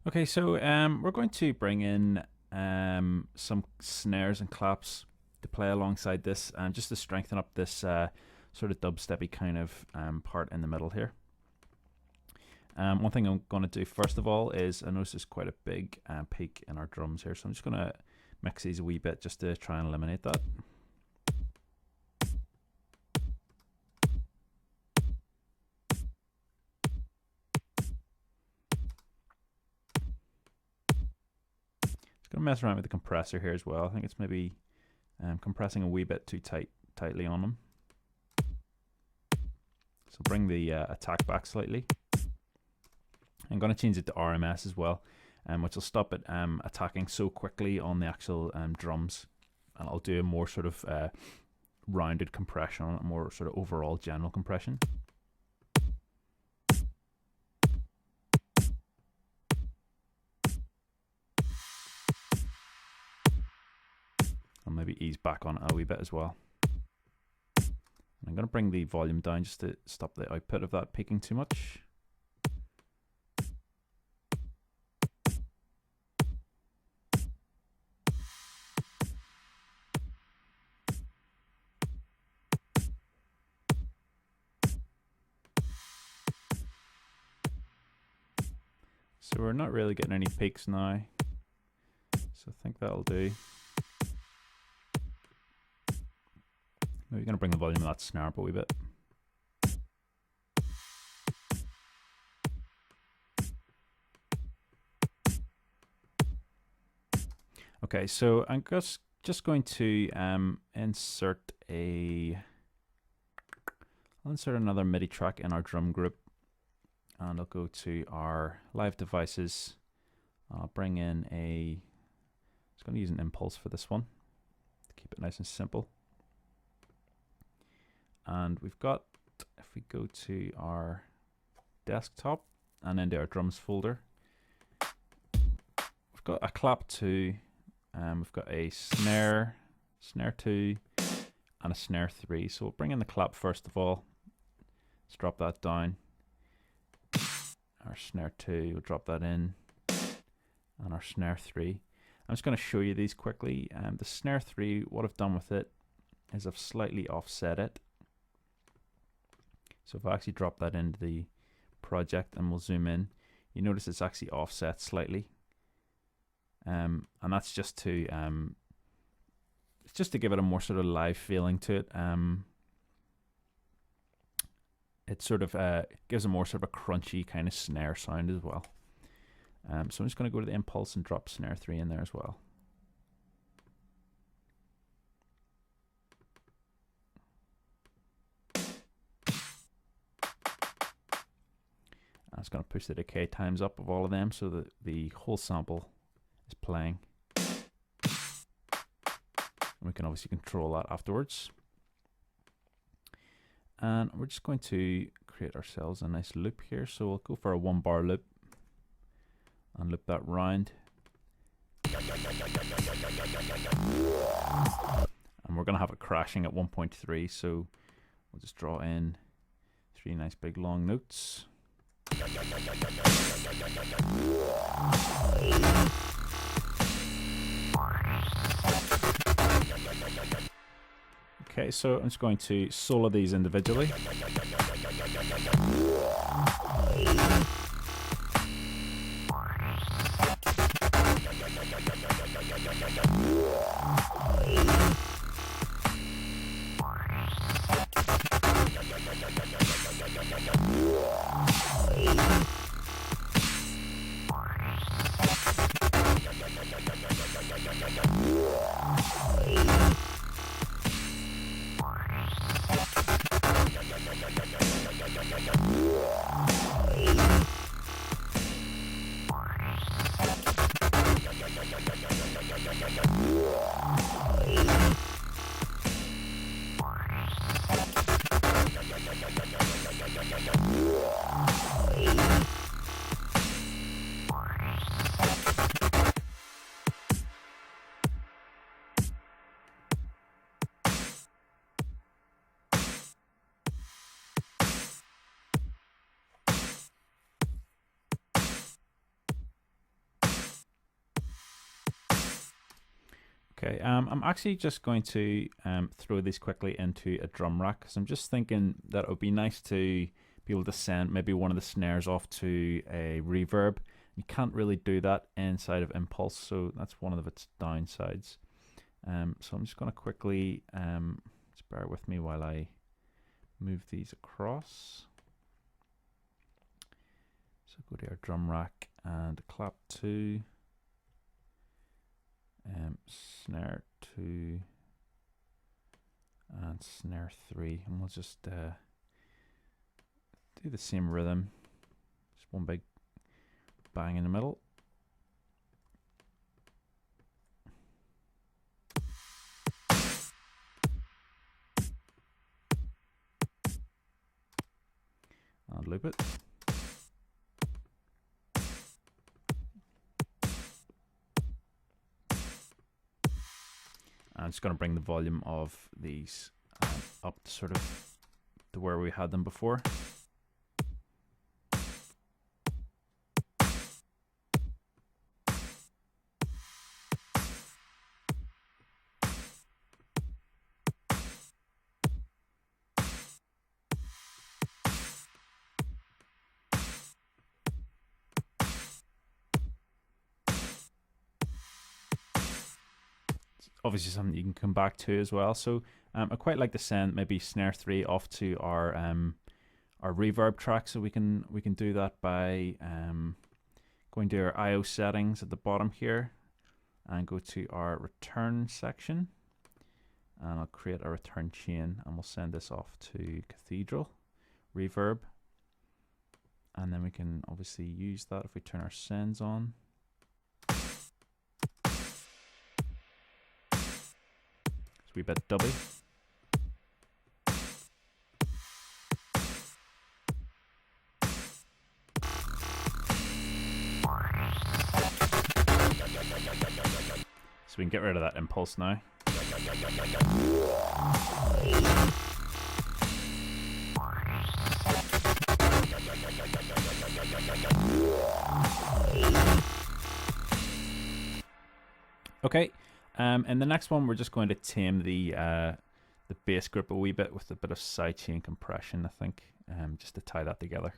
Okay, so we're going to bring in some snares and claps to play alongside this, just to strengthen up this sort of dubsteppy kind of part in the middle here. One thing I'm going to do first of all is, I notice there's quite a big peak in our drums here, so I'm just going to mix these a wee bit just to try and eliminate that. Just going to mess around with the compressor here as well. I think it's maybe compressing a wee bit too tightly on them. So bring the attack back slightly. I'm going to change it to RMS as well, which will stop it attacking so quickly on the actual drums, and I'll do a more sort of rounded compression on it, more sort of overall general compression. I'll maybe ease back on it a wee bit as well. And I'm going to bring the volume down just to stop the output of that peaking too much. So we're not really getting any peaks now, so I think that'll do. Maybe going to bring the volume of that snare up a wee bit. Okay, so I'm just going to insert another MIDI track in our drum group. And I'll go to our live devices. I'll bring in I'm just going to use an impulse for this one to keep it nice and simple. And we've got, if we go to our desktop and into our drums folder, we've got a clap 2, we've got a snare 2, and a snare 3. So we'll bring in the clap first of all. Let's drop that down. Our snare 2, we'll drop that in, and our snare 3. I'm just going to show you these quickly. The snare 3, what I've done with it is I've slightly offset it. So if I actually drop that into the project and we'll zoom in, you notice it's actually offset slightly, and that's just to give it a more sort of live feeling to it. It sort of gives a more sort of a crunchy kind of snare sound as well. So I'm just going to go to the impulse and drop snare 3 in there as well. I'm just going to push the decay times up of all of them so that the whole sample is playing. And we can obviously control that afterwards. And we're just going to create ourselves a nice loop here. So we'll go for a 1 bar loop and loop that round. And we're going to have it crashing at 1.3. So we'll just draw in 3 nice big long notes. Okay, so I'm just going to solo these individually. Okay, I'm actually just going to throw these quickly into a drum rack, because I'm just thinking that it would be nice to be able to send maybe one of the snares off to a reverb. You can't really do that inside of Impulse, so that's one of its downsides. So I'm just going to quickly, just bear with me while I move these across. So go to our drum rack and clap 2, snare 2, and snare 3, and we'll just do the same rhythm, just one big bang in the middle. And loop it. I'm just going to bring the volume of these up to sort of to where we had them before. Obviously something you can come back to as well. So I quite like to send maybe snare 3 off to our reverb track. So we can do that by going to our IO settings at the bottom here and go to our return section, and I'll create a return chain, and we'll send this off to Cathedral reverb, and then we can obviously use that if we turn our sends on. Wee bit dubby. So we can get rid of that impulse now. Okay. In the next one, we're just going to tame the bass grip a wee bit with a bit of sidechain compression, I think, just to tie that together.